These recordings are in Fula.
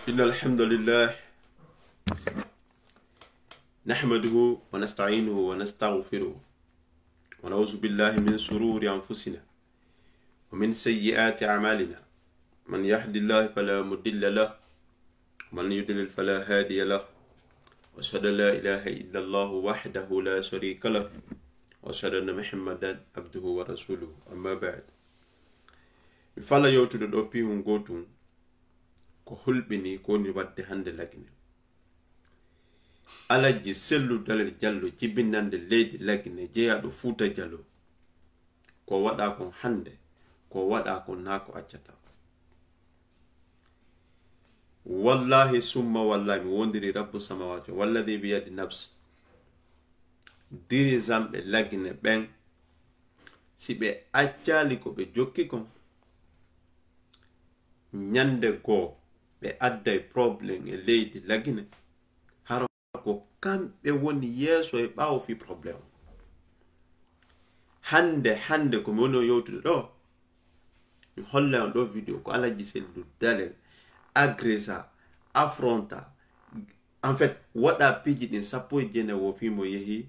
إن الحمد لله نحمده ونستعينه ونستغفره ونعوذ بالله من شرور أنفسنا ومن سيئات أعمالنا من يهد الله فلا مضل له ومن يضلل فلا هادي له وأشهد أن لا إله إلا الله وحده لا شريك له وأشهد أن محمدا عبده ورسوله أما بعد فلا يوتو دوبي هنغوتو ko hulbini ko ni wadde hande lagine alaji sellu dalal jallo jibinande leydi lagine jeyaɗo fuuta jallo ko waɗa kon hande ko waɗa kon nako accata wallahi summa wallahi mi wondiri rabbu samawati walladhi bi yadi nafs diri zamɓe lagine ɓen si ɓe accali ko ɓe jokki kon nyande goo ɓe adday probléme e leydi lagine hara ko kamɓe woni yeeso e ɓaawo fi probléme hande ko mi woni o yewtude ɗo mi holla on ɗo vidéo ko alaji sellu dalel agresa affronta en fait waɗa piiji ɗin 19 wo fimo yehi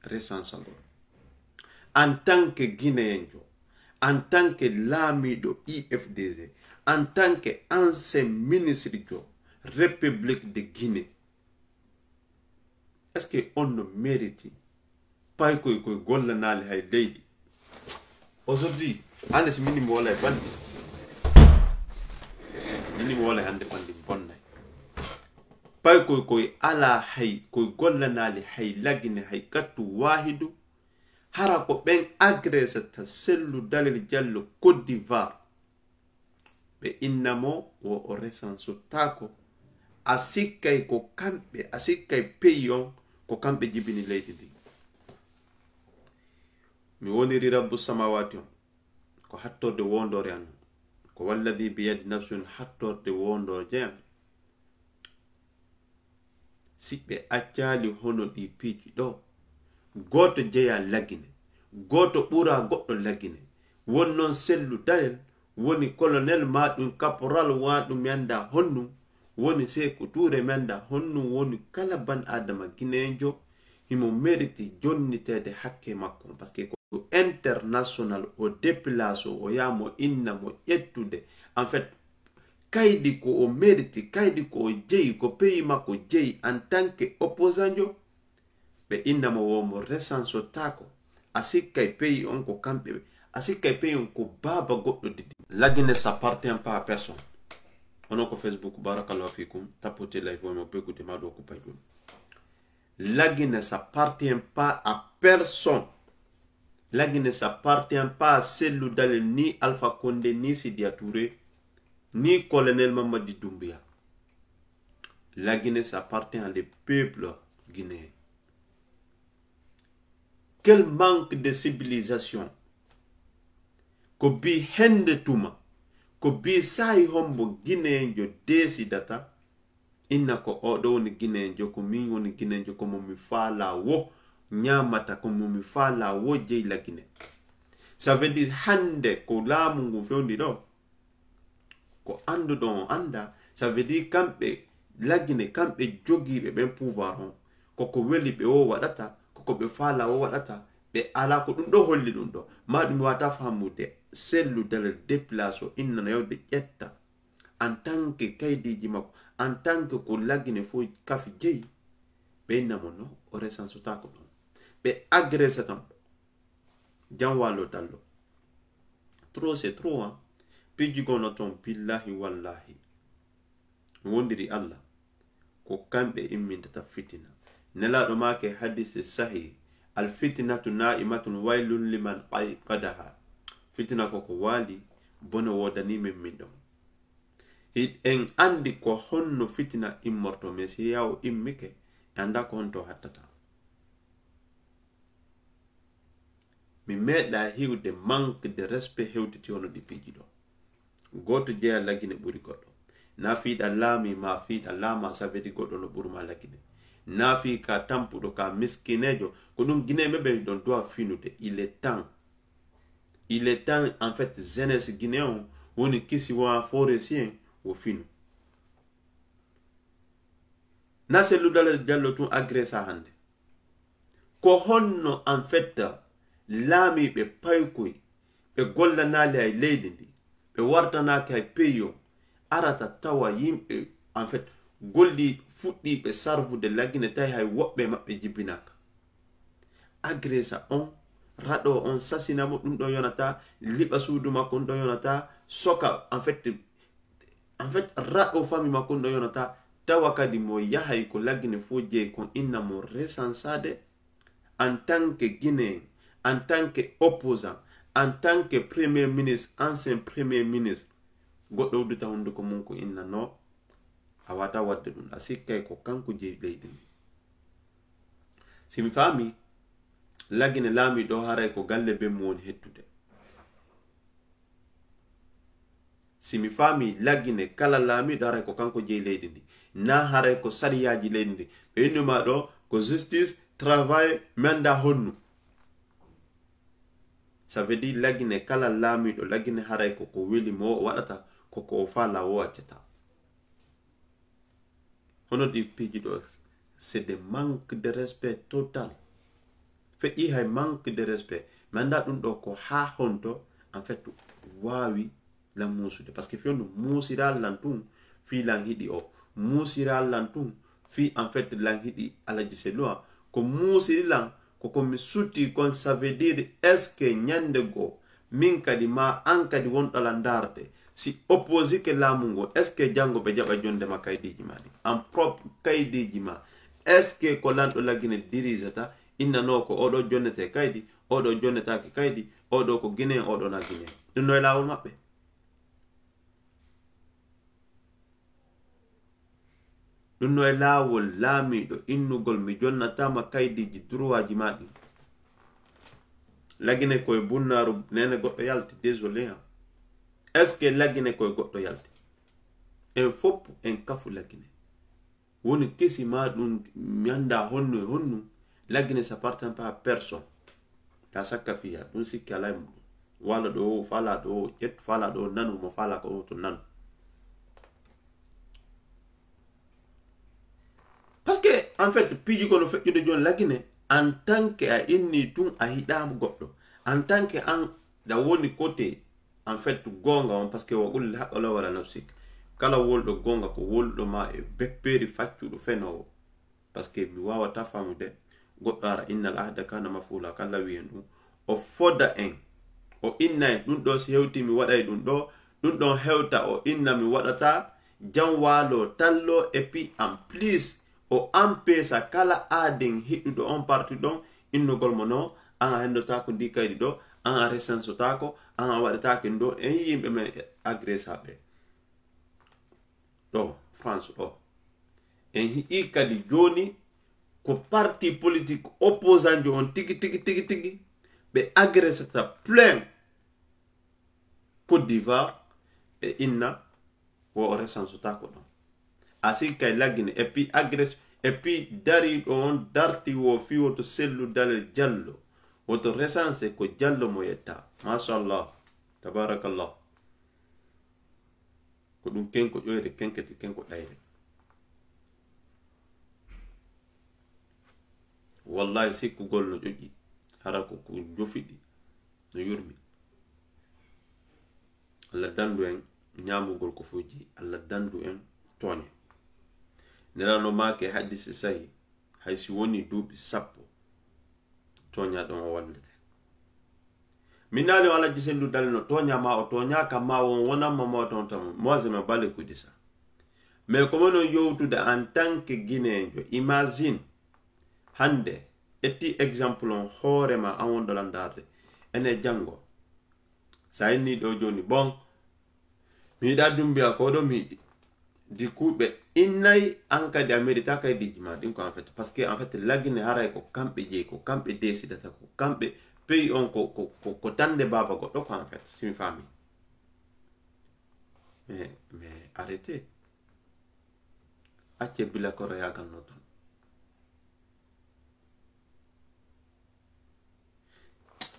recensable en tant que guinéenjo en tant que laamiɗo IFDG en tant que ancien ministre de République de Guinée, est-ce qu'on ne mérite pas que golle nali hay leydi aujourd'hui ande si minimo wala bandi minimo wala hande bandi bonnay pay koy ala hay koy golle nali hay lagine hay kattu wahidu hara ko ben agressata sellu dalil jallo Côte d'Ivoire be innamo wo resanso tako asikkay ko kamɓe asikkay peyon ko kamɓe jibini leydi ndi mi woniri rabbu samawati on ko hattorde wondore an ko walladhi bi yadi nafsun hattorde wondore an si ɓe accali hono ɗi piiji ɗo goto jeya lagine goto ɓura goɗɗo lagine won non sellu dalel woni colonel maɗum caporal waɗum yanda honnu woni Sékou Touré menda honnu woni kala ban adama guinéjo himo mérite jonnitede hakke makko parce que ko international o déplace o yamo inna mo ƴettude en fait kaydi ko o mérite kaydi ko o jeyi ko pays makko jeyi en tant que opposant jo ɓe inna mo womo recense tako asikkay pays on ko kamɓe asikkay pays on ko baba goɗɗo didi lagine s'appartient pas à personne ono ko Facebook barakallahu fikum tapotez live mo begude ma do ko paydum lagine s'appartient pas à personne lagine s'appartient pas à Cellou Dalein ni Alpha Condé ni Sidia Touré ni colonel Mamadi Doumbouya lagine s'appartient à les peuples guinéens. Quel manque de civilisation ko bi hende tuma ko bi sayi hombo guinéenjo desidata inna ko oɗo woni guinéenjo ko min woni guinéenjo ko mo mi faala wo nyamata ko mo mi faala wo jeyi la Guinée. Ça veut dire hande ko laamu ngu fewndi ɗo ko anduɗo on anda ça veut dire kamɓe la Guinée kamɓe jogiiɓe ɓen pouvoir on koko weli ɓe o waɗata koko ɓe faala wo waɗata ɓe ala ko ɗum ɗo holli ɗum ɗo ma ɗum wata famude Cellou Dalein déplace o innana yawde ƴetta en tant que kaydiji makko en tant que ko lagine fo kafi jeyi ɓe innamo no o resansotako ɗum ɓe agressa tam jam wallo dallo trop c'est trop hein piji gono ton billahi wallahi mi wondiri Allah ko kamɓe immintata fitina nelaɗo make hadise sahih al fitnatu na'imatun waylun liman qadaha fitina ko wali bone wodani men min ɗon en andi ko honno fitina immorto mais si yawo immike anda ko honto hattata mi meeɗa hiwde manque de respect hewtiti hono ɗi piiji ɗo goto jeya lagine ɓuri goɗɗo na fiiɗa laami ma fiiɗa laama savedi goɗɗo no ɓurma lagine na fi ka tampuɗo ka miskinejo ko ɗum guinéɓe ɓe ɗon doit finude il est temps en fait jeunesse guinéen woni kisi wa forestien wo finu na Cellou Dalein Diallo tun agressa hande ko honno en fait laami ɓe paykoy ɓe gollanali ay leydi ndi ɓe wartanaki hay peyo arata tawa yimɓe en fait golli fuɗɗi ɓe sarvude laggine tawi hay woɓɓe maɓɓe jibbinaka agressa on raɗo on sasinamo ɗum ɗo yonata liɓa suudu makko ɗum ɗo yonata soka en fait raɗo fami makko ɗum ɗo yonata tawa kadi mo yahay ko laggine fo jeey kon inna mo resansade en tant que guinéen en tant que opposant en tant que premier ministre ancien premier ministre goɗɗo wuddita hunduko mum ko inna no a wata wadde ɗum a sikkay ko kanko jeeyi leydi ndi simi faami laggine laamiɗo haray ko galle be mo woni hettude simi faami laggine kala laamiɗo haray ko kanko jeeyi leydi ndi na haray ko sariyaji leydi ndi ɓe innuma ɗo ko justice travail manda honnu ça veut dire laggine kala laamiɗo laggine haray koko weli mo waɗata koko o fa lawo accata hono ɗi piiji ɗo c'est de manque de respect total feƴƴi hay manque de respect mi anda ɗum ɗo ko ha honto en fait wawi lan musude par ce que fiyondu musiral lan tun fi lan hiɗi o musiral lan tun fi en fait lan hiɗi alaji selluwa ko musiri lan koko mi sutti kon ça veut dire est ce que ñande go min kadi ma an kadi wonɗala darde si opposé ke laamu ngo est ce que jango ɓe jaɓa jondema kaydiji maɗi en propre kaydiji ma est ce que ko lanɗo laggine dirisata innano ko oɗo jonnete kaydi oɗo jonnetake kaydi oɗo ko guinéen oɗo na guinéen ɗum no e lawol maɓɓe ɗum no e laawol laamiɗo innugol mi jonnatama kaydiji droit ji maɗi laggine koye bunnaru nene goɗɗo yalti désolé ha est ce que laggine koye goɗɗo yalti en fopp en kafu laggine woni kesi ma ɗum mi anda honnu e honnu laggine ça partant pas à personne ta sakka fiya ɗum sikki alay muɗum wala ɗo fala ɗo ƴettu fala ɗo nanu mo fala ko to nanu parce que en fait piiji kono feƴƴude joni laggine en tant que a inni tun a hiɗama goɗɗo en tant que an da woni côté en fait gonga on parce que wa qul haqqala wala nafsik kala wolɗo gonga ko wolɗo ma e bepperi faccuɗo fenowo parce que mi wawata famude goɗɗo ara innal ahda kana mafula kala wiyen ɗum o foda en o inna en ɗum ɗo si hewti mi waɗay ɗum ɗo ɗum ɗon hewta o inna mi waɗata jam walo tallo et puis en plus o empêcha kala aaden hiɗuɗo on parti ɗon innugol mo no an a hendotako ndi kaydi ɗo an a resensotako an a waɗatake ɗo en yimɓe men agressaɓe ɗo France ɗo en hiɗi kadi joni ko parti politique opposant jo on tigi ɓe agressata plein Côte d'Ivoire e inna wo o resensotako ɗon asi kay laggine et puis agresse et puis dari ɗo on darti wo fi woto Cellou Dalein Diallo woto recense ko Diallo mo yetta machallah tabarakallah ko ɗum kenko ƴoyre kenketi kenko ɗayre wallahi sikkugol no ƴoƴƴi hara ko jofiɗi no yurmi Allah dandu en ñamugol ko fuji Allah dandu en toñe nerano make hadisi sahi hay si woni duuɓi sappo toña ɗon o wallete min naali o alaji Cellou Dalein no toña ma o toña kam ma won wonanma ma ton tam moi je me bats les couilles de ça mais comment on yowtude en tant que guinéen imagine hande etti exemple on hoorema an wonɗo landarde ene jango sa inni ɗo joni bon mi yiɗa dumbiya ko ɗo mi yiɗi di kuɓe innay an kadi a médita kaydiji ma ɗin ko en fait parce que en fait laggine haray ko kamɓe jeeyi ko kamɓe décidata ko kamɓe pays on ko tande baba goɗɗo ko en fait simi fami mais arrêtez acce bila koro yagal no ton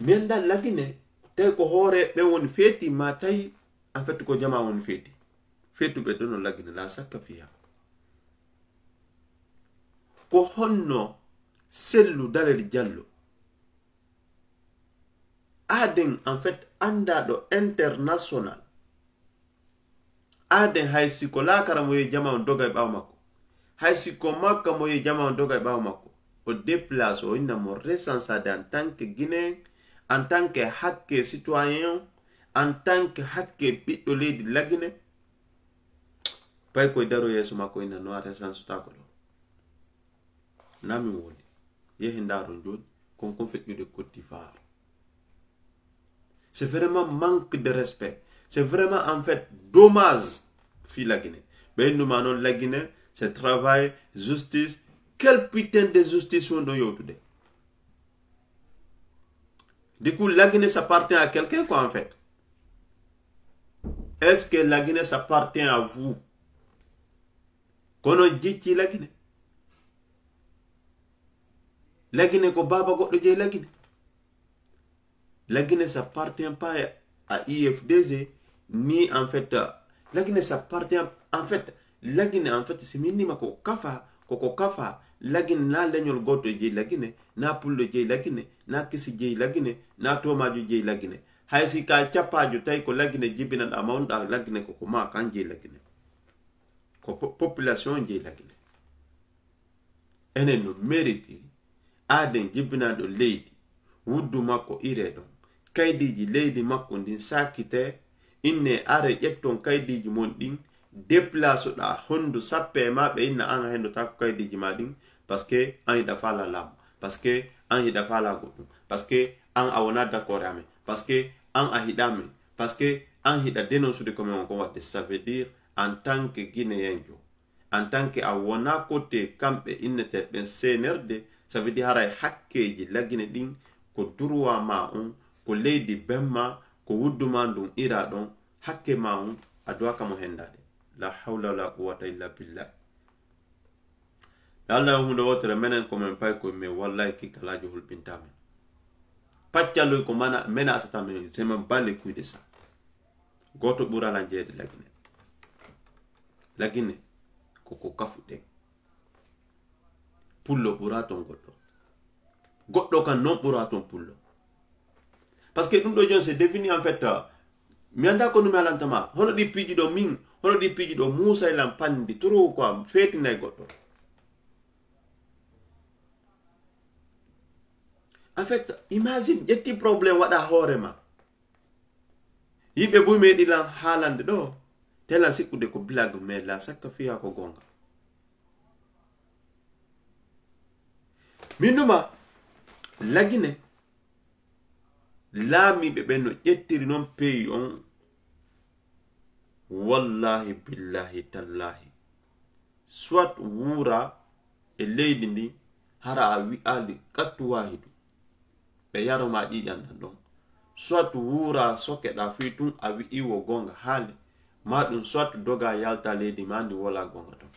mi anda laggine tawi ko hoore ɓe woni feeti ma tawi en fait ko jama woni feeti feetuɓe ɗo no laggine la sakka fiya ko honno Cellou Dalein Diallo aden en fait andado international aden haysiko la karamoye jama doga e baw makko haysiko makka moye jama doga e baw makko o déplace o inna mo responsable en tant que Guinéen, en tant que hakke citoyen, en tant que hakke ɓiɗɗo leydi la Guinée pay koye daro yeeso makko inna no responsable tako ɗo nami woni yehi ndaro joni kon feƴƴude Côte d'Ivoire. C'est vraiment manque de respect. C'est vraiment en fait dommage fi la Guinée. Ben nous manon la Guinée, c'est travail, justice. Quel putain de justice on doit y. Du coup, la Guinée s'appartient à quelqu'un quoi en fait? Est-ce que la Guinée s'appartient à vous? Qu'on dit qui la Guinée? La Guinée ko baba goddo je la Guinée. La Guinée s'appartient pas à IFDZ ni en fait la Guinée s'appartient en fait la Guinée en fait c'est minima ko kafa la Guinée na leñol goto je la Guinée na pullo je la Guinée na kisi je la Guinée na tomajo je la Guinée haysi ka chapajo tay ko la Guinée jibina da mawnda la Guinée ko ma kan je la Guinée ko population je la Guinée enen no mérite aden jibina do leydi wuddu makko iredo kaydiji leydi makko ndin sakite inne are ƴetton kaydiji mon ɗin déplace ɗa hondu sappe maɓe inna an hendo ta ko kaydiji ma ɗin parce que an yiɗa fala lamu parce que an yiɗa fala goɗɗum parce que an a wona d'accord amen parce que an a hiɗame parce que an hiɗa dénoncude comme on kon wadde ça veut dire en tant que guinéen jo en tant que a wona côté kamɓe innete ɓen CNRD ça veut dire haray hakkeji la Guinée ɗin ko droit ma on ko leydi bemma ko wudduma ndum ira ɗon hakke ma on a dowa kamo hendade la hawla wala quwwata illa billah Allah hunde wotere menen ko men pay ko me wallahi kikalaji hulɓintamen paccaloy ko mana mena asata men c'est même pas les couilles de ça goto ɓurala jeede la Guinée koko kafuɗen pullo ɓura ton goɗɗo kan non ɓura ton pullo parce que ɗum ɗo jon c'est défini en fait mi anda ko numi alantama hono ɗi piiji ɗo min hono ɗi piiji ɗo Moussa Elan pandi toro quoi feetinay goɗɗo en fait imagine ƴetti probléme waɗa hoorema yimɓe boy meɗilan haalande ɗo telan sikkude ko blague mais la sakka fiya ko gonga min numa la Guinée laamiɓe ɓen no ƴettiri noon peyi on wallahi billahi tallahi soit wuura e leydi ndi hara a wi'ali kattu wahidu ɓe yaroma ƴiƴanɗan ɗon soit wuura sokeɗa fi tun a wi'i wo gonga haali ma ɗum soit doga yalta leydi ma ndi wala gonga ton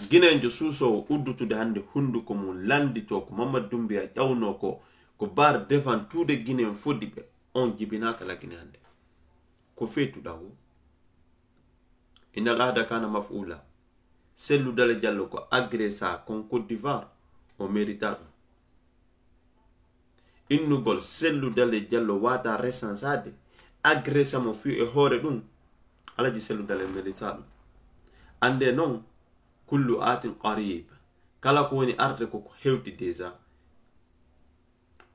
Guinéenjo suusowo uddutude hande hunduko mum landito ko Mamadou Doumbouya ƴawno ko bar devant tout de Guinéen foddi ɓe on jibinaka la Guinée hande ko feetuɗa wo innal ahda kana maf'ula Cellou Dalein Diallo ko agressa kon Côte d'Ivoire o mérita ɗum innugol Cellou Dalein Diallo wata responsable agressa mo fi e hoore ɗum alaji Cellou Dalein mérita ɗum ande non kullu atin qarib kala ko woni arde ko hewti déjà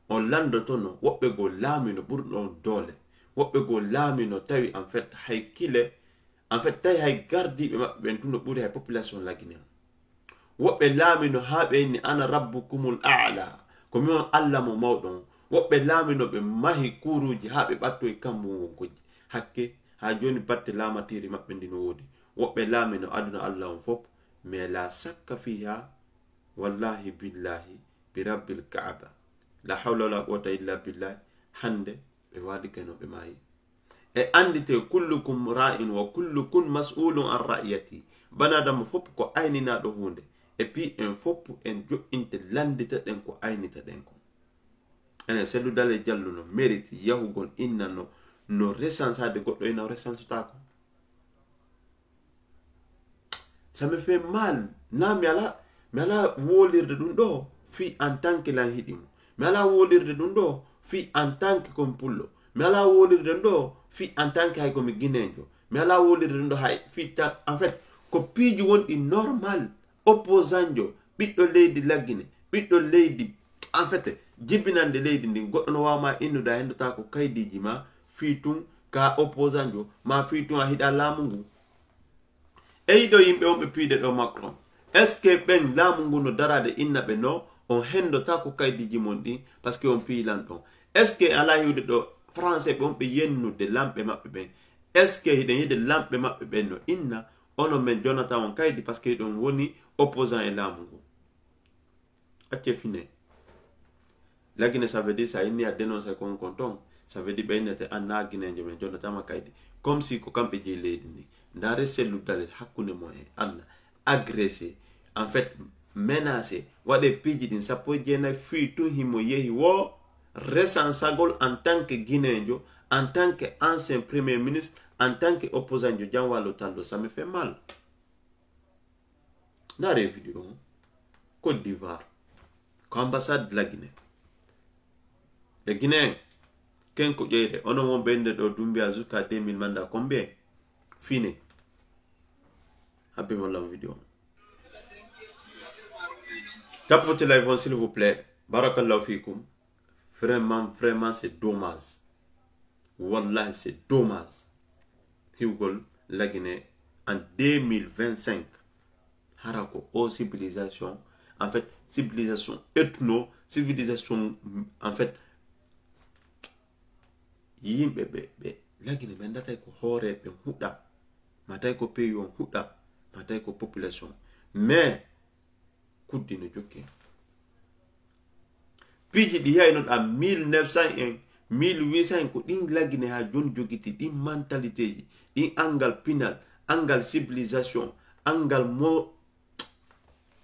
on landoto no woɓɓe go laamino ɓurɗon doole woɓɓe go laamino tawi en fait hay kile en fait tawi hay gardiɓe maɓɓe ɓen tun no ɓuri hay population la Guinée woɓɓe laamino ha ɓe inni ana rabbukumul a'la ko mi on Allah mo mawɗon woɓɓe laamino ɓe mahi kuruji ha ɓe ɓattoy kammu wonkoji hakke ha joni batte laamatiri maɓɓe ndi no woodi woɓɓe laamino aduna Allah on fop mais la sakka fiha wallahi billahi bi rabbil kaaba la hawla wala quwwata illa billah hande be wadi keno be mayi e andite kullukum ra'in wa kullukum mas'ulun an ra'iyati banadam fop ko aynina do hunde e pi en fop en jo'inte landita den ko aynita den ko ene Cellou Dalein Diallo no mérite yahugol inna no responsable goddo ina responsable ko ça me fait mal nami ala mi ala wolirde ɗum ɗo fi en tant que lan hiɗimo, mi ala wolirde ɗum ɗo fi en tant que kon pullo, mi ala wolirde ɗum ɗo fi en tant que hay komi guinejo, mi ala wolirde ɗum ɗo hay fi tan en fait ko piiji wonɗi normal opposant jo ɓiɗɗo leydi laggine ɓiɗɗo leydi en fait jibbinande leydi ndin goɗɗo no wawma innuda hendota ko kaydiji ma fi tun ka opposant jo ma fi tun a hiɗa laamu ngu e yiɗo yimɓe on ɓe piide ɗo Macron est ce que ɓen laamu ngu no darade inna ɓe no on hendota ko kaydiji mon ɗin par ce que on piilan ɗon est ce que ala hiwde ɗo français ɓe on ɓe yennude lamɓe maɓɓe ɓen est ce que hiɗen yiide lamɓe maɓɓe ɓen no inna onon men jonata on kaydi par ce que ɗon woni opposant e laamu ngu acce fine lagine ça veut dire ça inni a dénoncé kon ton ça veut dire ɓe innete anna guinejo men jonatama kaydi comme si ko kamɓe jeeyi leydi ndi ndare selludale hakkunde mo e Allah agressé en fait menacé waɗe piiji ɗin sappo e jeenayi fii tun himo yehi wo resansagol en tant que guinejo en tant que ancien premier ministre en tant que opposant jo jam wallo tallo ça me fait mal ndare vidéo Côte d'Ivoire ko ambassade de la Guinée le Guinéen ken ko ƴeyde ono mon ɓende ɗo Doumbia jusqu'à 2000 manda combien fini abbi wallam vidéo tapote live s'il vous plaît barakallahu fikum vraiment c'est dommage wallahi c'est dommage hiwgol la Guinée en 2025 hara ko o civilisation en fait civilisation ethno civilisation en fait yimɓe ɓe lagine ɓe ndatay ko hoore ɓe huɗɗa matay ko pays on huɗɗa matay ko population mais kuddi no jokki piiji ɗi yayno ɗa 1900 en 1800 en ko ɗin lagine ha joni jogiti ɗin mentalité ji ɗin angal pinal angal civilisation angal mo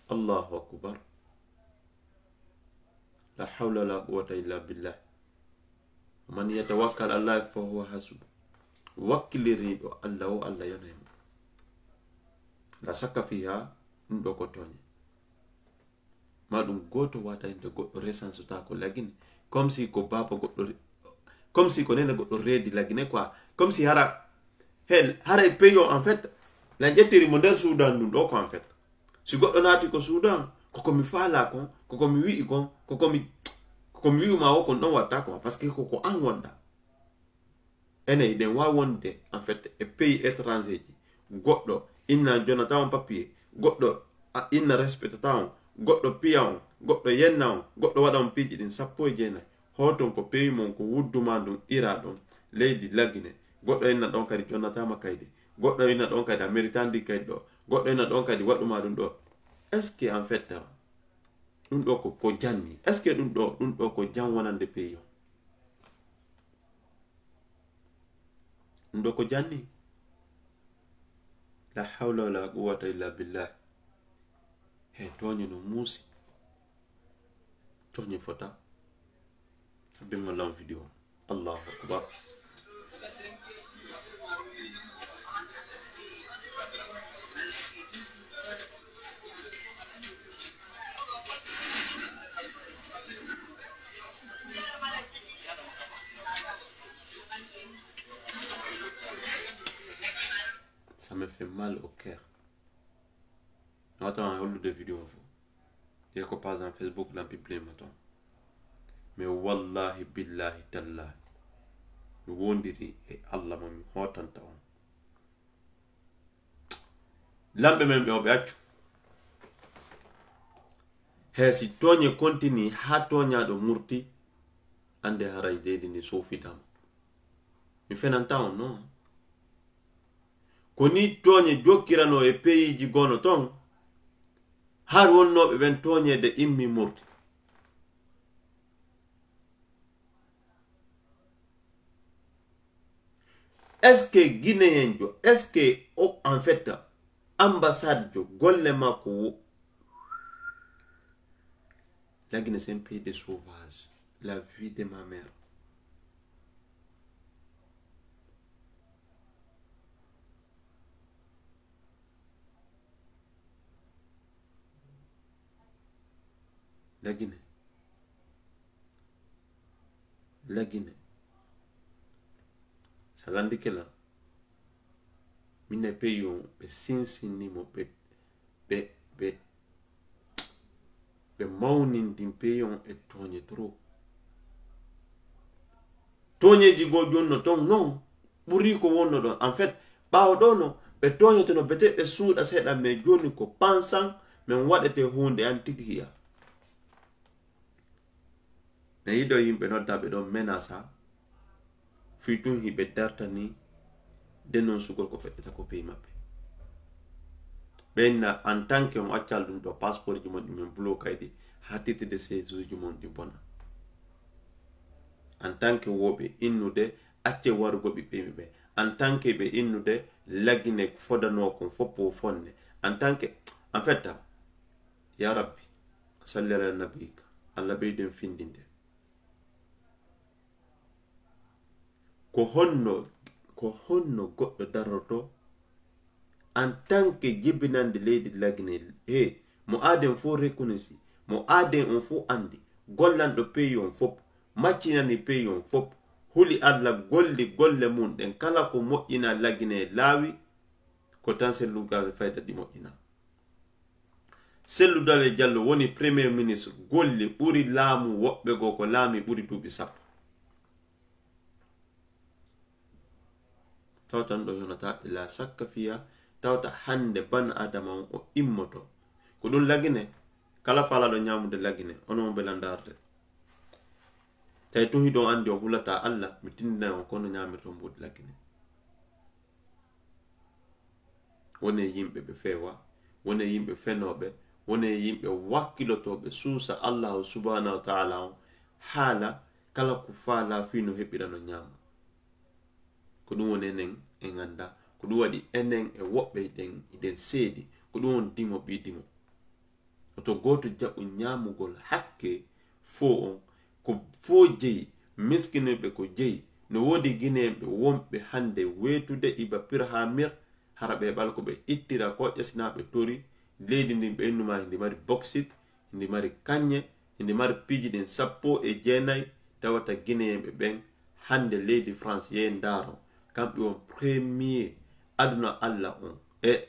Allahu akbar la hawla wala quwwata illa billah man yatawakkal Allah fa huwa hasbu wakkiliriɗo Allah o Allah yonaymo la sakka fiha ɗum ɗo ko toñe ma ɗum goto wata inde goɗɗo resansota ko lagine comme si ko baba goɗɗo comme si ko nene goɗɗo reedi lagine quoi comme si hara e pays o en fait la ƴettiri mo nder Soudan ɗum ɗo ko en fait si goɗɗo naati ko Soudan koko mi faala kon koko mi wi'i kon koko mi wi'uma o kon ɗon watta kon parce que koko an wonɗa ene yiɗen wawi wonde en fait e pays étranger ji goɗɗo inna jonata on papier goɗɗo inna respectata on goɗɗo piya on goɗɗo yenna on goɗɗo waɗa on piiji ɗin 19 hoton ko pays mon ko wudduma ɗum ira ɗon leydi lagine goɗɗo inna ɗon kadi jonnatama kaydi goɗɗo inna ɗon kadi a méritandi kaydi ɗo goɗɗo inna ɗon kadi waɗuma ɗum ɗo est ce que en fait ɗum ɗo ko janni est ce que ɗum ɗo ko jan wonande pays on ɗum ɗo ko janni la hawla wala quwwata illa billah he toñi no muusi toñi fota abbimallam vidéo Allahu akbar ça me fait mal au cœur. Attends, on des vidéos. Il y a pas en Facebook, dans Bible, maintenant. Mais wallahi billahi tallahi. Nous wondiri et Allah mami hotanta on. Lambe même on beatu. He si tonye continue ha tonya do murti ande haray dedi ni sofi dam. Mi fenanta on non. Koni tonye jokkirano e pays ji gono ton har wonnoɓe ɓen toñede immi murti est ce que guinéen jo est ce que en fait ambassade jo golle makko la Guinée c'est un pays de sauvages la vie de ma mère lagine salandi kela minne peyo be sinsini mo be maunin din peyon e tonye trop tonye jigo jonno ton non buri ko wonno don en fait bawo dono be tonye to no bete be suuda seda me joni ko pansan men wadete hunde antikia na yido yimbe nodda be don menasa fitun hibe dartani denon sugol ko fetta ko pay mabbe benna en tant que on accal dum do passeport ji mon men blokayde hatite de séjour ji mon di bona en tant que wobe innude acce warugo bibbe be en tant que be innude lagine fodano ko foppo fonne en tant que en fait ya rabbi salli ala nabika alla be den findinde ko honno goddo daroto en tant que jibinande leydi lagine mo aden fo reconnaissance mo aden on fo andi gollando peyon fop maccinani peyon fop huli alla golle mun den kala ko moƴƴina lagine laawi ko tan sellugal fayda di moƴƴina selludale jallo woni premier ministre golle ɓuri laamu woɓɓe go ko laami ɓuri duuɓi sappo tawtan ɗo yonata la sakka fiya tawta hande ban adama on o immoto ko ɗum lagine kala falaɗo ñamude lagine onon belandarde tay tun hiɗon andi o hulata allah mi tindina on kono ñamirto mbuɗi lagine wone yimɓe ɓe fewa wone yimɓe fenoɓe wone yimɓe wakkilotoɓe suusa allahu subhanahu wa ta'ala on haala kala ko faala fino heɓirano ñama ko ɗum woni enen e ganda ko ɗum waɗi enen e woɓɓe iɗen seedi ko ɗum woni dimo ɓi dimo to goto jaɓu ñamugol hakke fo on ko fo jeyi miskineɓe ko jeyi no wodi guineɓe wonɓe hande wetude iba pirhamir hara ɓe ɓal ko ɓe ittira ko ƴesnaɓe tori leydi ndin ɓe innuma hindi mari bauxite hindi mari kanye hindi mari piiji ɗin 19 tawata guineɓe ɓen hande leydi France yeyi ndaro kamɓe on premier aduna allah on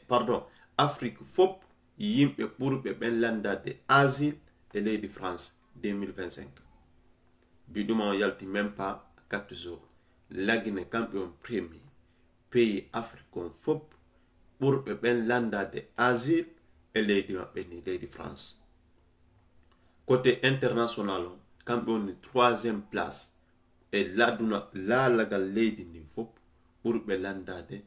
pardon Afrique fop yimɓe ɓurɓe ɓen landade asile e leydi France 2025 biɗuma on yalti même pas 4 jours lagine kamɓe on premier pays Afrique on fop ɓurɓe ɓen landade asile e leydi maɓɓe ni leydi France côté international on kamɓe on ni 3e place e laduna laalagal leydi ndin fop ɓurɓe landade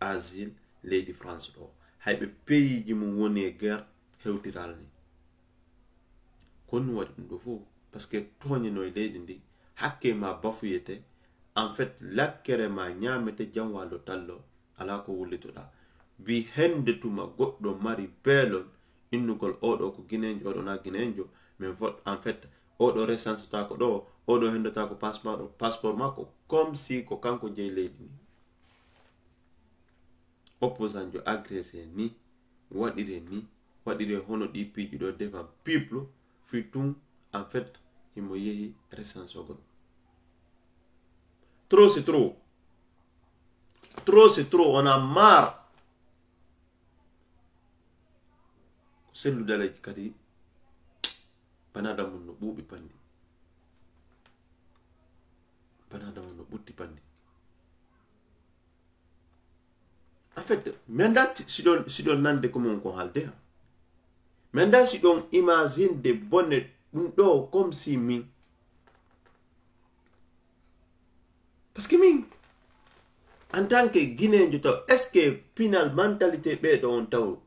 asile leydi France ɗo hayɓe pays ji mum woni e guerre hewtiral ni kono waɗi ɗum ɗo fof par ce que toñeno e leydi ndi hakke ma bafuyete en fait lakkere ma ñamete jamwalo tallo ala ko wullitoɗa bi hende tuma goɗɗo mari peelol innugol oɗo ko guinejo oɗo na guinejo mais en fait oɗo recensé ta ko ɗo oɗo hendata ko passeport makko comme si ko kanko jeyi leydi ni opposant jo agressé ni waɗire hono ɗi piiji ɗo devant peuple fi tun en fait himo yehi recensogol trop c'est trop on a marre ko selludaleji kadi banadamum no ɓuuɓi pandi banadamum no ɓutti pandi en fait menda siɗon nande ko mon ko halde menda siɗon imagine de bonne ɗum ɗo comme si min parce que min en tant que guinéjo taw est ce que pinal mentalité ɓeɗo on taw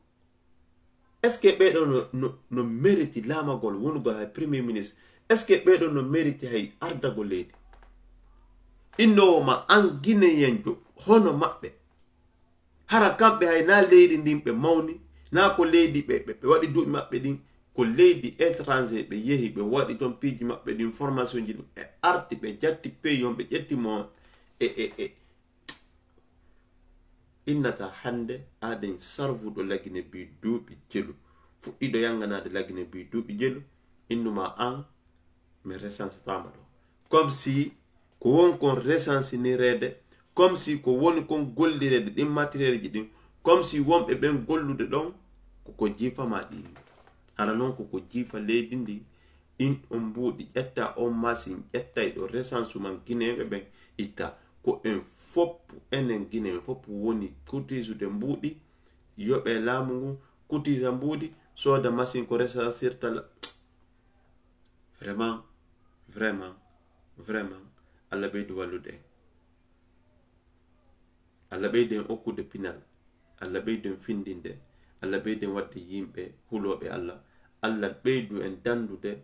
est ce que ɓeɗo no mérite lamagol wonugol hay premier ministre est ce que ɓeɗo no mérite hay ardagol leydi innowoma an guinéyenjo hono maɓɓe hara kamɓe hay na leydi ndin ɓe mawni na ko leydi ɓe waɗi duuɓi maɓɓe ɗin ko leydi étranger ɓe yehi ɓe waɗi toon piiji maɓɓe ɗin formation ji ɗum e arti ɓe jatti peyon ɓe ƴettimo innata hande aden sarvuɗo lagine bi duuɓi jelu fuɗɗiɗo yanganade lagine bi duuɓi jelu innuma an mi resansi tama do comme si ko won kon resansi ni rede comme si ko woni kon gollirede ɗin matériel ji ɗin comme si wonɓe ɓen gollude ɗon koko jifama ɗi hara noon koko jifa leydi ndi in on mbuɗi ƴetta on machine ƴettay ɗo resansu man guineɓe ɓen itta ko en fopp enen guineɓe fopp woni kutisude mbuɗi yoɓe laamu ngu kutisa mbuɗi soda machine ko resansirta vraiment Allah ɓeydu wallude Allah ɓeyden okkude pinal Allah ɓeyden findinde Allah ɓeyden wadde yimɓe huloɓe Allah ɓeydu en dandude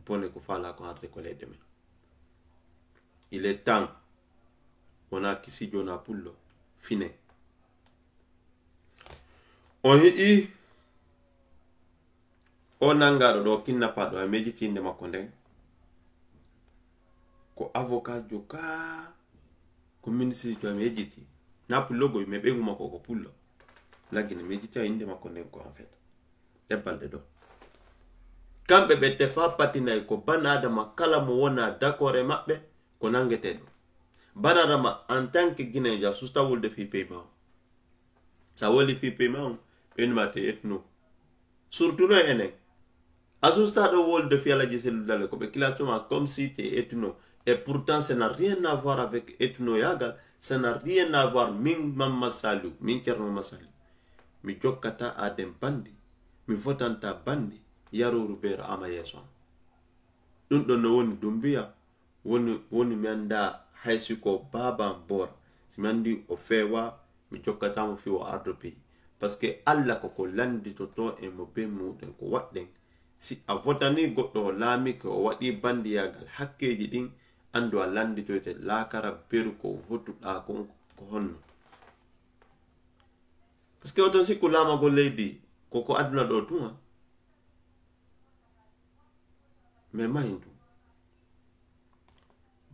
bone ko fala ko arde ko leyɗe men. Il est temps wona kisi jona pullo fine on hiƴi o nangaɗo ɗo kinnapaɗo a mejitinde makko nden ko avocat jo ka ko ministre jo mi ejiti na pullo boy me ɓegu makko ko pullo lagine mejiti a inde makko nden ko en fait balɗe ɗo kamɓe ɓe tefa patinay ko banadama kala mo wona d'accord e maɓɓe ko nangeteɗo banadama en tant que guinéja susta wolde fi paiement o sa woli fi paiement o ɓenuma te etno surtout no enen a susta ɗo wolde fi alaji selludale ko ɓe kilasuma comme si te etno et pourtant ça n'a rien à voir avec etno yagal ça n'a rien à voir min mamma saliou min ceerno mamma saliou mi jokkata aden bandi mi fotanta bandi yaroru beero ama yeso ɗum ɗon no woni ɗum mbiya woni mi anda haysi ko baban bora si mi andi o fewa mi jokkatamo fi o ardo pays parce que Allah koko landitoto e mo be muɗen ko waɗɗen si a fotani goɗɗo o laami ko o waɗi bandiyagal hakkeji ɗin andu a landitoyte laakara beru ko votuɗa ko honno parce que oton sikku laamago leydi koko aduna ɗo tuma mais mahindu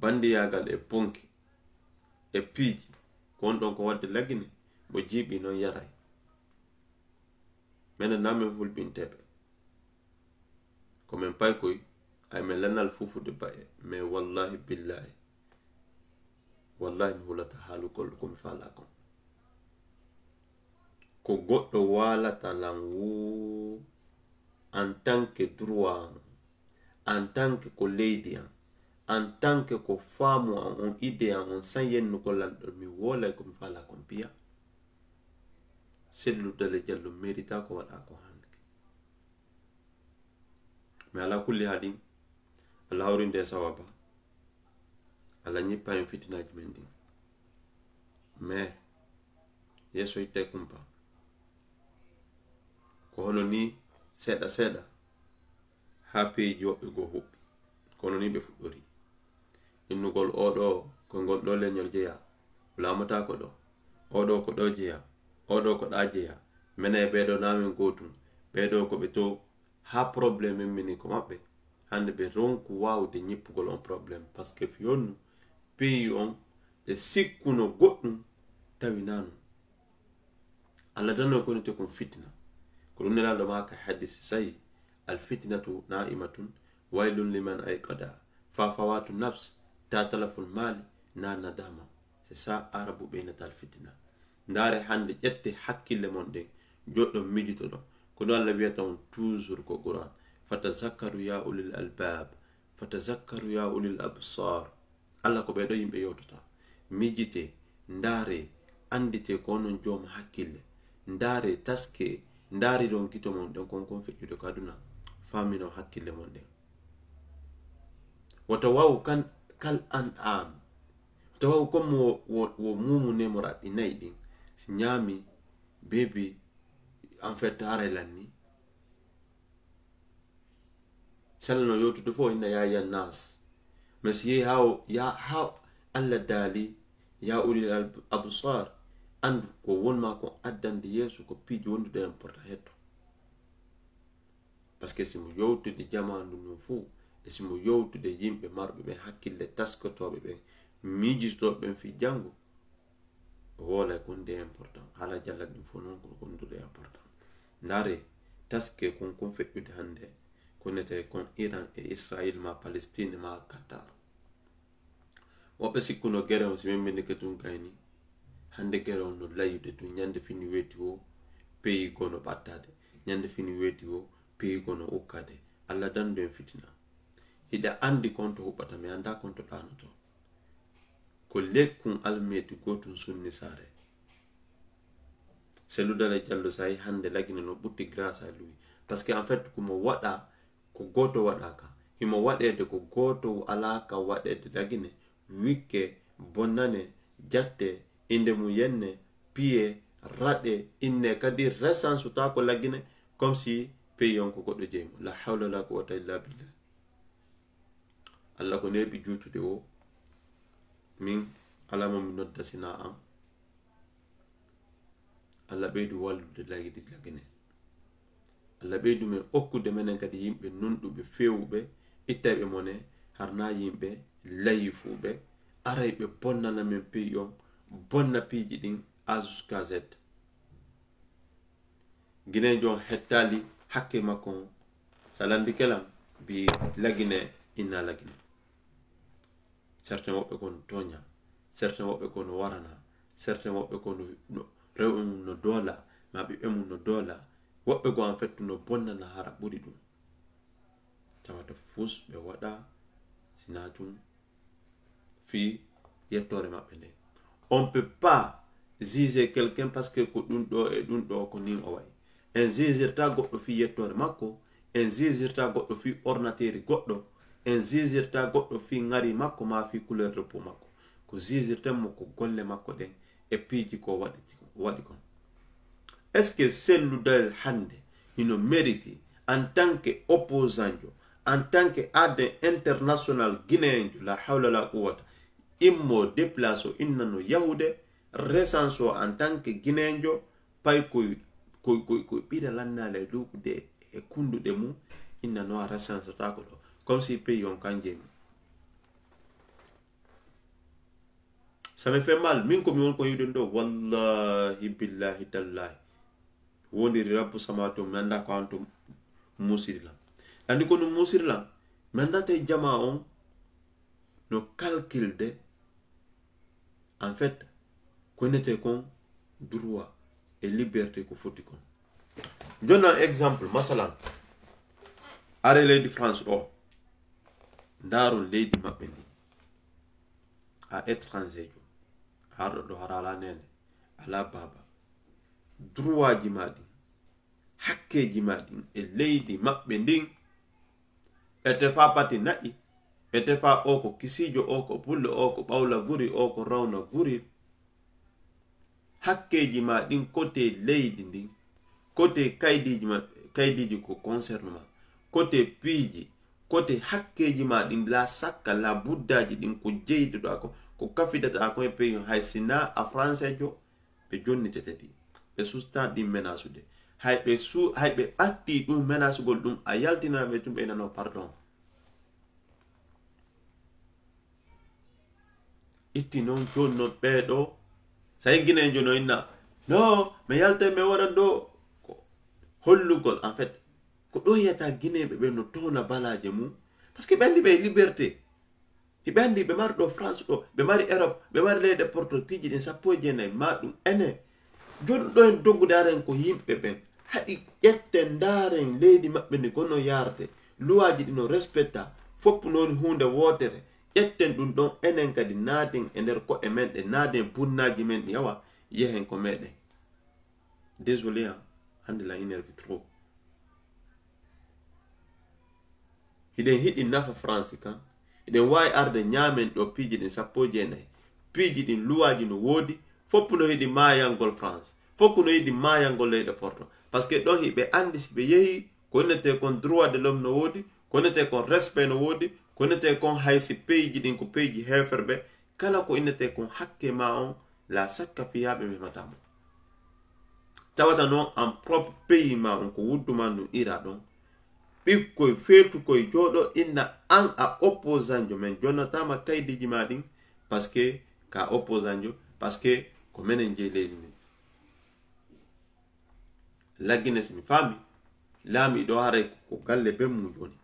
bandiyagal e ponki e piiji ko on ɗon ko wadde lagine mo jiiɓi noon yaray minen namin hulɓinteɓe komin pay koy ay min lannal fufude ba'e mais wallahi billahi wallahi mi hulata haalugol komi faala kon ko goɗɗo walata lan wo en tant que droit en tant que ko leydi an en tant que ko faamu an on idée an on san yennugo lanɗo mi wolay komi faala kon piya selludale jallo mérita ko waɗa ko hande mais ala kulli haɗin Allah hawrinde sawaba Allah ñippa en fitinaji men ɗin mais yeso itte kumpa ko hono ni seeɗa seeɗa ha peeji woɓɓe go huɓɓi kono ni ɓe fuɗɗori innugol oɗo ko ngol ɗo leñol jeeya lamata ko ɗo oɗo ko ɗo jeeya oɗo ko ɗa jeeya mene ɓeɗo namin gotum ɓeɗo ko ɓe to ha probléme mini ko maɓɓe hande ɓe ronku wawde ñippugol on probléme parce que fiyonnu pays on ɓe sikkuno goɗɗum tawi nanu Allah danno koni te kon fitna ko ɗum nelaɗo maka hadisi sayi al fitnatu na'imatun waylun liman ayqada fa fawatu nafs ta talaful mali na nadama c'est ça arabu ɓeynata al fitna ndare hande ƴette hakkille mon ɗen joɗɗon mijito ɗon kono Allah wiyata on toujours ko Qur'an fatazakkaru ya ulil albab fatazakkaru ya ulil absar Allah ko ɓeɗo yimɓe yewtota mijite ndare andite ko onon jooma hakkille ndare taske ndari ɗon kito mon ɗen kon feƴƴude ko aduna famino hakkille mon ɗen wata wawu kal an am wata wawu comme wo mumu nemora ɗi nayi ɗin si ñaami bebi en fait haray lanni salno yewtude fo inna ya nas mais si yehi ha Allah daali ya ulil absar andu ko wonma ko addande yeeso ko piiji wondude importa hetto parce que simo yewtude jamanu no fuu e simo yewtude yimɓe marɓe ɓen hakkille taskotoɓe ɓen miijistoɓe ɓen fi janngo o woolay ko wonde important haala jallat ɗum fof noon ko wondude important ndaare taske kon feƴƴude hande konete kon Iran e Israel ma Palestine ma Qatar woɓe sikkuno guerre on si men ke tun kayni hande guerre on no layude tun nyande fini weti o pays gono battade nyande fini weti o pays gono ukkade alla dando en fitina ida andi konto hubata mi anda konto danoto ko lekkun almeti gotun sunni sare seludale jallo sai hande lagina no butti grâce à lui parce que en fait kuma wada ko goto wada ka himo wadede ko goto alaka wadede lagine wikke bonnane jatte inde mu yenne piye rade inne kadi resansu ta ko lagine comme si payon ko goddo jeymo la hawla la quwwata illa billah Allah ko nebi jutude o min alama min nodda sina am Allah beydu wallude lagine Allah beydu men okkude menen kadi yimbe nundube fewube ittabe mone harna yimbe layifube araybe bonnana men peyon bonna piiji din a jusqu'à z gine jon hettali hakke makon salandi kelam bi lagine inna lagine certains woɓɓe kono toña certains woɓɓe kono warana certains woɓɓe kono rew mum no doola ma ɓiɓɓe mum no doola woɓɓe go en fait no bonnana hara ɓuri ɗum tawata fus ɓe waɗa sinatum fi yettore maɓɓe nde on peut pas juger quelqu'un parce que ko ɗum ɗo e ɗum ɗo ko nin o way en jugirta goɗɗo fi yettore makko en jugirta goɗɗo fi ornateri goɗɗo en jugirta goɗɗo fi ngari makko ma fi couleur de peau makko ko jugirten mo ko golle makko ɗen e piiji ko waɗi kon est ce que selludal hande hino mérite en tant que opposant en tant que adde international guinéen la hawla la quwwata immo déplace o innano yahude resanso en tant que guinéen pay koy ɓira lannale lukude e kunduɗe mum innano a resanso tako ɗo comme si pays on kanje mum ça me fait mal min ko mi won ko yuden do wallahi billahi tallahi wondiri rabbu samato mi anda ko anto musirila andi ko no musirila mi anda tay jama on no calcul de en fait connaître kon droit et liberté ko foti kon donne un exemple masalan are leydi France o ndaron leydi mabbe ni a étranger jo hardo do harala nene ala baba droit ji madi hakkeji madi e leydi mabbe ndin ete fa pati na'i ete fa o ko kisijo o ko pullo o ko bawla guri o ko rawna guri hakkeji ma din côté leydi ndin côté kaydiji ko concerne ma côté piiji côté hakkeji ma din la sakka la buddaji din ko jeydo do ko kafidata ko e peyon haysina a français jo be jonni teteti be susta di menasude haybe atti dum menasugol dum a yaltina be tumbe nano pardon itti non jonno bedo say guiné jono inna no me yalte me wara do hollugol en fait ko do yata guiné be no tona balaje mu parce que bandi be liberté e bandi be mardo France do be mari Europe be mari leyde porto piji den sappo jenay ma dum ene jon do en doggude aren ko yimbe ben hadi jetten daren leydi mabbe ni gono yarde luwaji dino respecta fop non hunde wotere jetten dum don enen kadi naden e nder ko e men de naden bunnaji men yawa yehen ko meden désolé hande la énerve trop hiden hidi nafa France kan hiden way arde nyamen do piji din sappo jenay piji din luwaji no wodi fop no hidi mayangol France fop no hidi mayangol leyde porto parce que don hibe andi si be yehi ko nete kon droit de l'homme no wodi ko nete kon respect no wodi ko nete kon haysi piji din ko piji heferbe kala ko inete kon hakke ma on la sakka fiyabe be matamo tawata non en propre pays ma on ko wudduma no ira don bikkoy feetu koy jodo inna an a opposant men jonatama kaydiji madin parce que ka opposant parce que ko menen jeeleli ni lagines mi fami lami do hare ko galle be mum joni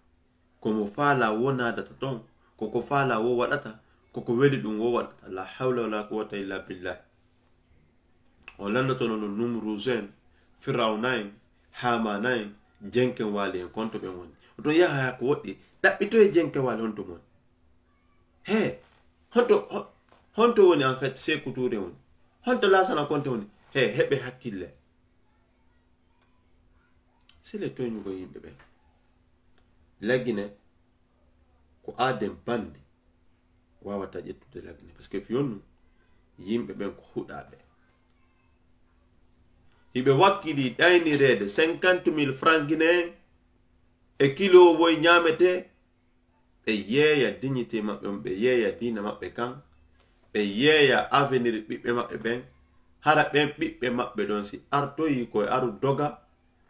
komo faala wona data ton koko faala wo wadata koko weli dum wo wadata la hawla wala quwwata illa billah on landoto no numru zen firawnain hamanain jenken wali en konto be woni to yaha ko wodi dabbito e jenken wali honto mon he honto woni en fait c'est couture woni honto la sana konto woni he hebe hakkille c'est le toñu go yimbe be lagine ko adem bande wawata ƴettude lagine parce que fiyonnu yimbe ben ko hudabe hibe wakkili daynirede 50,000 francs guinéen e kilo boy nyamete be yeya dignité mabbe be yeya dina mabbe kan be yeya avenir bibbe mabbe ben hara ben bibbe mabbe don si artoyi ko aru doga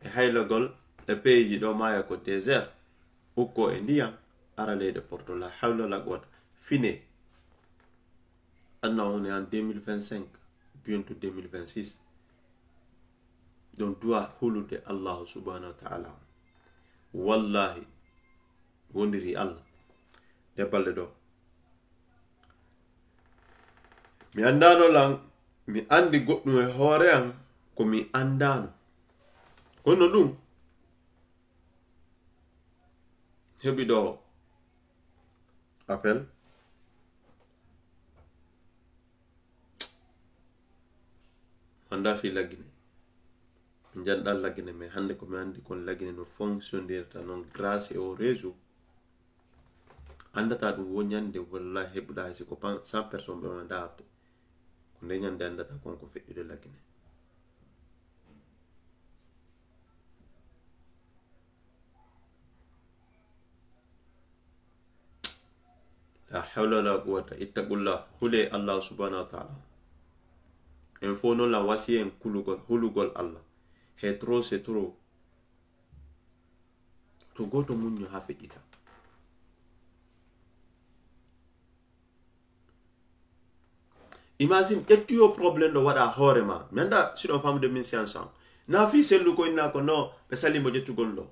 e haylagol e peji do maya ko désert ukko e ndiyam ara leyde porto la hawla la quwwata fine anna on est en 2025 bientôt 2026 donc doit hulude Allah subhanahu wa ta'ala wallahi wondiri Allah de balde do mi andano lan mi andi goddum e hore am ko mi andano kono dum hebi do appel anda fi lagine jandal lagine me hande ko mi andi kon lagine no fonctionner non grâce au réseau andata dum wonyande wallahi hebuda ci ko 100 personnes be mandato ko de nyande andata kon ko feddi de lagine la hawla la quwwata ittaqullah hule Allah subhanahu wa ta'ala en fono la wasien kulugol hulugol Allah he trop c'est trop to goto munyo ha fedita imagine etio problème do wada horema menda si on femme de 1500 na fi selu ko ina ko no be sali mo jetugol do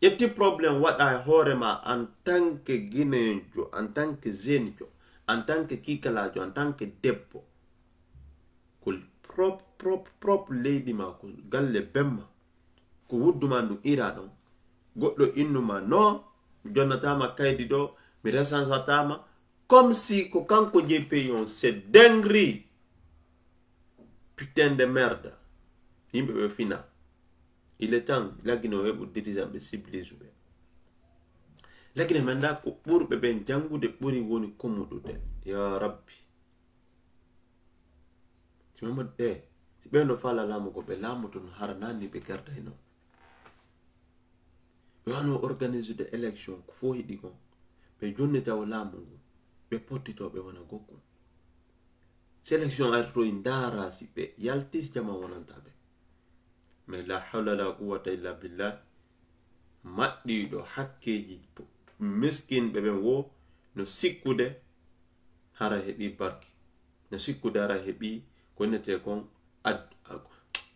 yetti problème wada horema en tant que guinéjo en tant que zenjo en tant que kikalajo en tant que debbo ko prop lady ma ko galle bemma ko wudduma ndu ira don goddo innuma no jonnatama kaydi do mi resansatama comme si ko kanko je payon c'est dinguerie putain de merde yimbe be fina il est temps lagino hebu dirigeant be civilisé be lagine manda ko burbe ben jangude buri woni komudude ya rabbi timama de si be no fala lamu ko be lamu ton harnani be garda ino be wano organiser de élection ko fo hidi ko be jonneta wala lamu be potito be wana gokku sélection arto indara si be yaltis jama wonantabe mais la hawla la quwwata illa billah maddi do hakkeji miskin be ben wo no sikkude hara hebi barki no sikkude hara hebi ko nete kon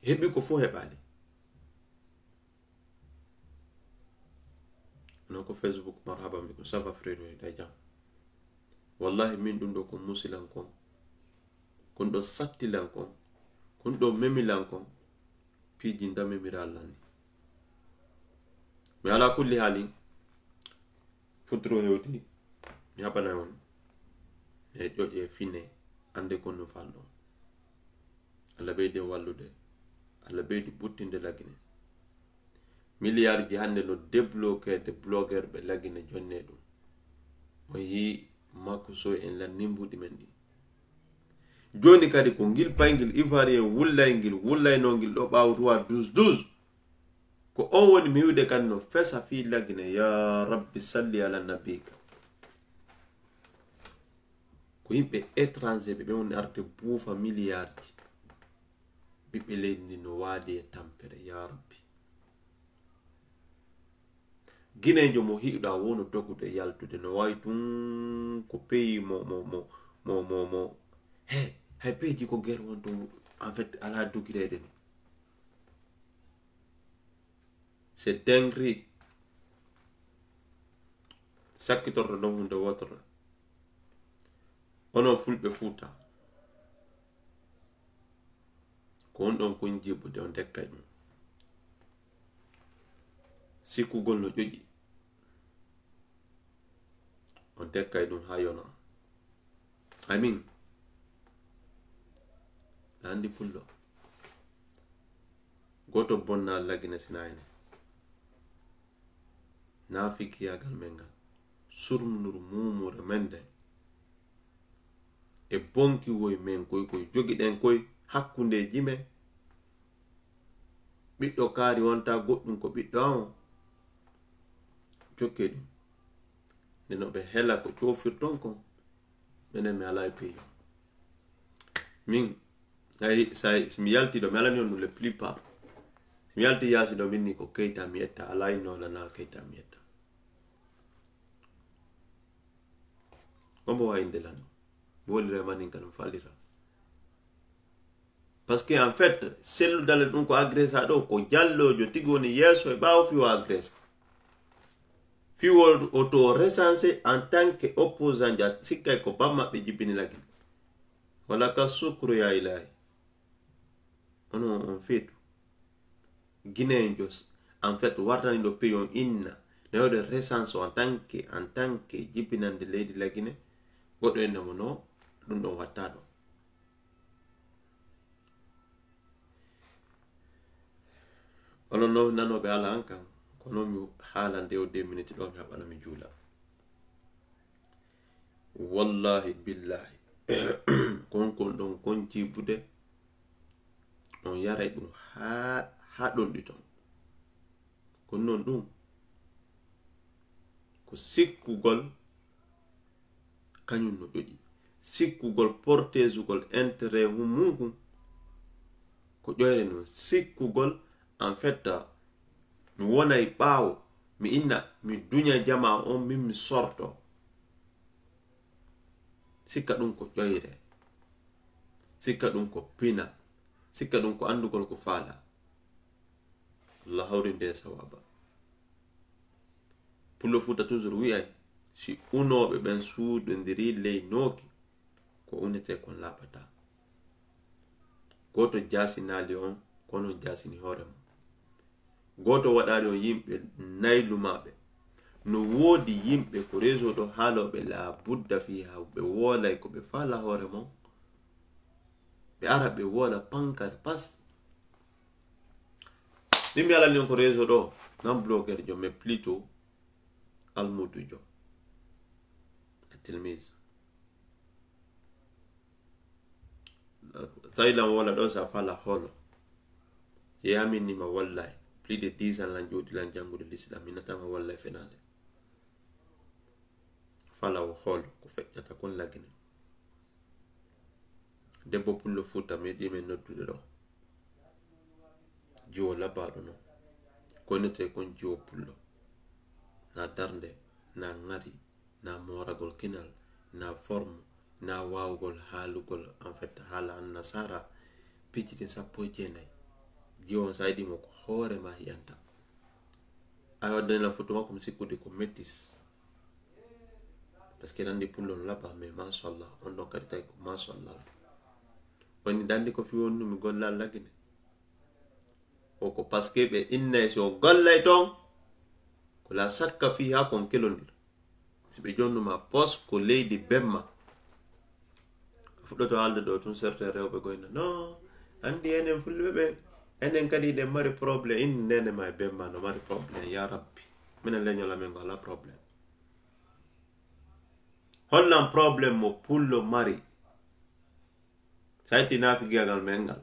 hebi ko fo hebale no ko Facebook marhaba mi ko sava fredo e dajam wallahi min dum do ko musilan kon do sattilan kon do memilan kon piji ndame miralani mi ala kulli halin futro hewti mi habana won e joje fine ande kon no fallo alla be de wallude alla be di buttinde lagine milliard ji hande no débloquer de blogger be lagine jonne dum o yi makuso en la nimbudi men di joni kadi ko ngil payngil ivoirien wullay no ngil do bawtuwa 12 ko on woni mi wiide kan no fesa fi lagine ya rabbi salli ala nabika ko yimbe étranger be woni arte buufa milliard bibbe leydi no waadi e tampere ya rabbi guinéjo mo hiiɗa wono dogude yaltude no wawi tun ko pays mo hay peji ko guerre won ton en fait ala dogirede ni c'est dinguerie sakkitorto ɗon hunde wotorla onon fulɓe Fuuta ko on ɗon kon jibbude on dekkay ɗum sikkugol no ƴoƴi on dekkay ɗum ha yona amin landi pullo goto bonna lagina sinayne nafikiyagal men ngal surmnur mumure mende e bonki woy men koy jogi ɗen koy hakkundeji men ɓiɗɗo kaari wonta goɗɗum ko ɓiɗɗo on jokke ɗum nde ɓe hela ko cofirton kon minen mi ala peyo min mi yalti ɗo mi alani on le plupart mi yalti yasi ɗo minni ko Keita mi etta ala innola na Keita mi etta ombo wa inde lano bolire manin kanum falira parce que en fait sellu dale ɗum ko agressa ɗo ko jallojo tigi woni yeeso e ɓaawo fiwo agressa fiwo auto recensé en tant que opposant ja sikkay ko bammaɓe jibbini lagi wala ka sukru ya ilahi on feetu Guinéen jos en fait wartani ɗo peyon inna newde recensé en tant que jibbinande leydi la Guinée goɗɗo en namo no ɗum ɗon watta ɗo onon no nanoɓe ala an kan kono mi haala nde o 2 minutes ɗo mi haɓana mi juula wallahi billahi kon ɗon kon jibbude on yaray ɗum ha ɗon ɗi ton kon non ɗum ko sikkugol kañum no ƴoƴi sikkugol portésugol intérêt mum ko ƴoyre non sikkugol en fait mi wonay ɓaawo mi inna mi duña jama on min mi sorto sikka ɗum ko ƴoyre sikka ɗum ko pina sikka ɗum ko andugol ko faala Allah hawri nde sawaba Pullo Fuuta toujours wi'ay si unoɓe ɓen suudodiri ley nooki ko unete kon laɓata goto jasinali on kono jasini hoore mum goto waɗani on yimɓe naylumaɓe no woodi yimɓe ko réseau ɗo haaloɓe la budda fi ha ɓe wolay ko ɓe fala hoore mon ɓe ara ɓe wola pankare pas ɗimɓe alani on ko réseau ɗo nan blogueur jo mais plutôt almudu jo e tilmise tawilan wola ɗo sa fala holo yeyaminima wallay plus de 10 ans lan jodi lan jangude l'islam minatama wallay fenade fala o holo ko feƴƴata kon lagine debbo Pullo Fuuta meɗi men noddude ɗo jiwo labaɗo non konete kon jiwo pullo na darnde na ngari na moragol kinal na forme na wawgol haalugol en fait haala an nasara pijjiti 19 jiwon saydimo ko hoore ma hiyanta ay waddani la photo makko mi sikkude ko métis parce que nandi pullo no laba mais machallah on ɗon kadi tawi ko machallah woni dandi ko fi wonnumi golla lagine ko parce que ɓe innay so gollay ton ko la sakka fi ha kon kelondir si ɓe jonnuma poste ko leydi bemma fuɗɗoto haalde ɗo tun certain rewɓe goyna non andi enen fulɓe ɓe enen kadi ɗen mari probléme in nene ma e bemma no mari probléme ya rabbi minen leñola men go ala probléme hollan probléme mo pullo mari sayti nafigiyagal men ngal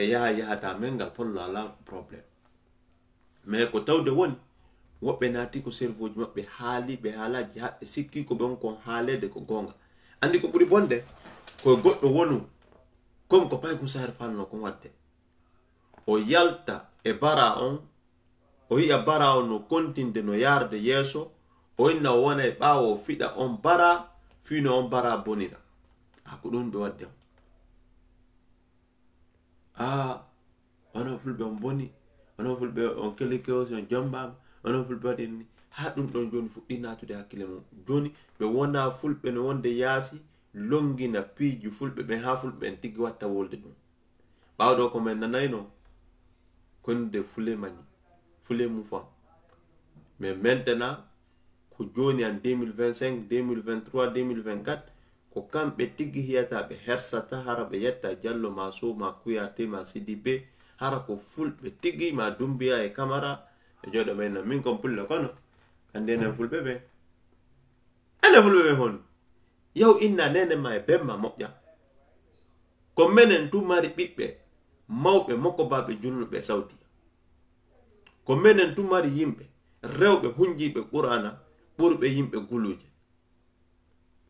e yahata men ngal pollo ala probléme mais ko tawde woni woɓɓe naati ko cerveau ji maɓɓe haali ɓe haalaji haɓɓe sikki ko ɓen kon haalede ko gonga andi ko ɓuri bonde ko goɗɗo wonu comme ko pay gusare falno kon wadde o yalta e bara on o yi'a bara on no kontinde no yarde yeeso o inna o wona e ɓaawo o fiɗa on bara fino on bara bonira ko ɗum ɓe wadde on onon fulɓe on boni onon fulɓe on kelike on jombama onon fulɓe waɗi ni ha ɗum ɗon joni fuɗɗi natude hakkille mum. Joni ɓe wona fulɓe no wonde yaasi longina piiju fulɓe ɓen ha fulɓe en tigi watta wolde ɗum. ɓawɗo ko men nanayno konde fule mañi fule mu fa mais maintenant ko joni en 2025 2023 2024 ko kamɓe tigi hiyata ɓe hersata hara ɓe yetta Diallo ma Sow ma Kuyate ma Sidibe hara ko fulɓe tigi ma Dumbiya e Camara e joɗo men min kon pulle kono ande nen fulɓe ɓe ande fulɓe ɓe hon yaw inna nene ma e bemma moƴƴa ko menen tu mari ɓiɓɓe mawɓe mokko baɓe julnuɓe Saudi ko menen tu mari yimɓe rewɓe hunjiɓe Qur'ana ɓurɓe yimɓe guluje.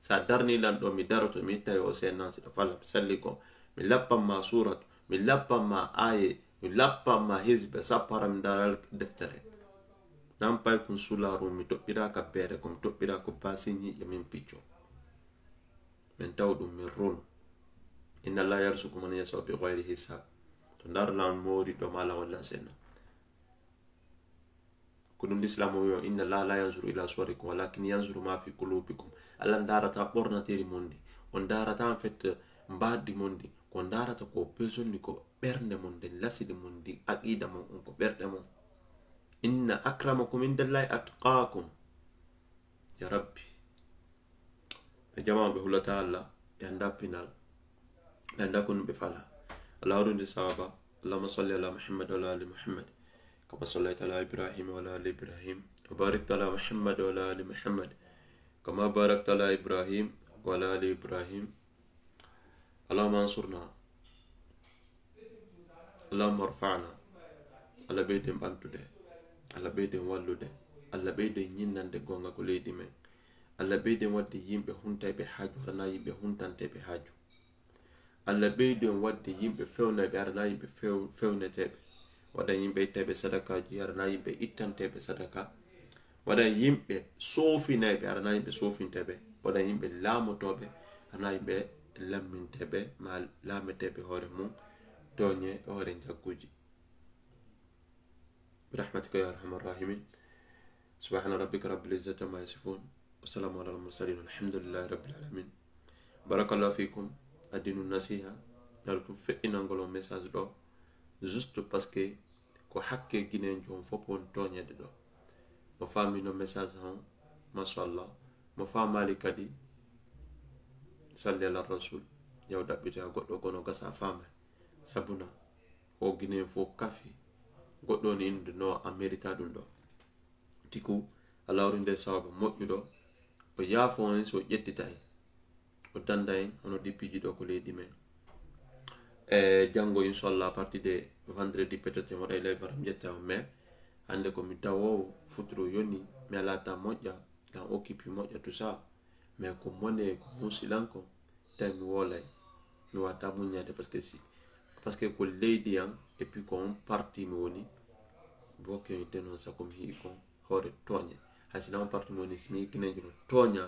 sa darni lan ɗo mi daroto mi ittawi o senan siɗa falla mi salli ko mi lappan ma suratu mi lappan ma aye mi lappan ma hizbe sappara mi daral deftere nan pay kun sularu mi toɓɓira ka bere ko mi toɓɓira ko pasinyi e min picco min taw ɗum min ronu inna la yarsuku man yasau bi ghayri hisab to ndar lan mori ɗo mala walla seno ko ɗum l'islam o yo inna la yanzuru ila suwarikum walakin yanzuru ma fi qulubikum Allah darata ɓornateri mondi on darata en fait mbaddi mondi ko darata ko besonni ko ɓernde mon nden laside mon ndi aqida mon on ko ɓerɗe mon inna akramakum indallahi atqakum ya rabbi ɓe jama ɓe hulata Allah ɓe anda pinal ɓe anda ko ɓe fala Allah waɗude sawaba allahumma salli ala muhammad wa ala ali muhammad kama sallaita ala ibrahim wa ala ali ibrahim wa barik ala muhammad wa ala ali muhammad kama barakta ala ibrahim wa ala ali ibrahim allahumma ansurna allahumma arfa'na Allah ɓeyden ɓantude Allah ɓeyden wallude Allah ɓeyden ñinnande gonga ko leydi men Allah ɓeyden wadde yimɓe huntayɓe haaju arana yimɓe huntanteɓe haaju Allah ɓeyden wadde yimɓe fewnayɓe arana yimɓe fewneteɓe waɗa yimɓe ittaɓe sadakaji arana yimɓe ittanteɓe sadaka waɗa yimɓe sofinayɓe arana yimɓe sofinteɓe waɗa yimɓe laamotoɓe arana yimɓe lamminteɓe ma laameteɓe hoore mum toñe hoore jagguji برحمتك يا أرحم الراحمين سبحان ربك رب العزة عما يصفون والسلام على المرسلين والحمد لله رب العالمين بارك الله فيكم الدين النصيحة نالكم فإن نقولون message دو juste parce que ko hakke guinéen jom fop won toñede ɗo mo famino message han machallah mo famali kadi salli ala rasul yaw ɗaɓɓita goɗɗo kono gasa fama sabuna ko guinéen fo kafi goɗɗo ni inde no america ɗum ɗo tiku alawrinde sawaba moƴƴuɗo o yaafo en so ƴettita en o danda en hono dippiji ɗo ko leydi men jango inchallah à partir de vendredi peut-être waɗa live aram ƴetta o mais hande ko mi dawowo futuro yoni mi alata moƴƴa dan occupe moƴƴa tout ça mais ko mone ko musilanko tawi mi wolay mi wata muñade parce que ko leydi yan et puis ko on parti mi woni bokke mi denon sa ko mi hii kon hoore toñe hay sina on parti mi woni simi kinejo no toña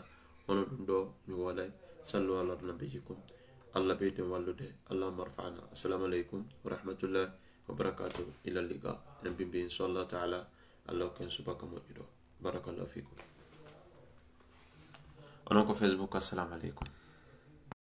hono ɗum ɗo mi wolay sallu ala nabijikum Allah beyden wallude allahumma arfa'na assalamu alaikum wa rahmatullahi wa barakatuh ila liqa en bimbi inshallah ta'ala Allah ken subaka moƴƴuɗo barakallahu fikum onon ko Facebook assalamu alaikum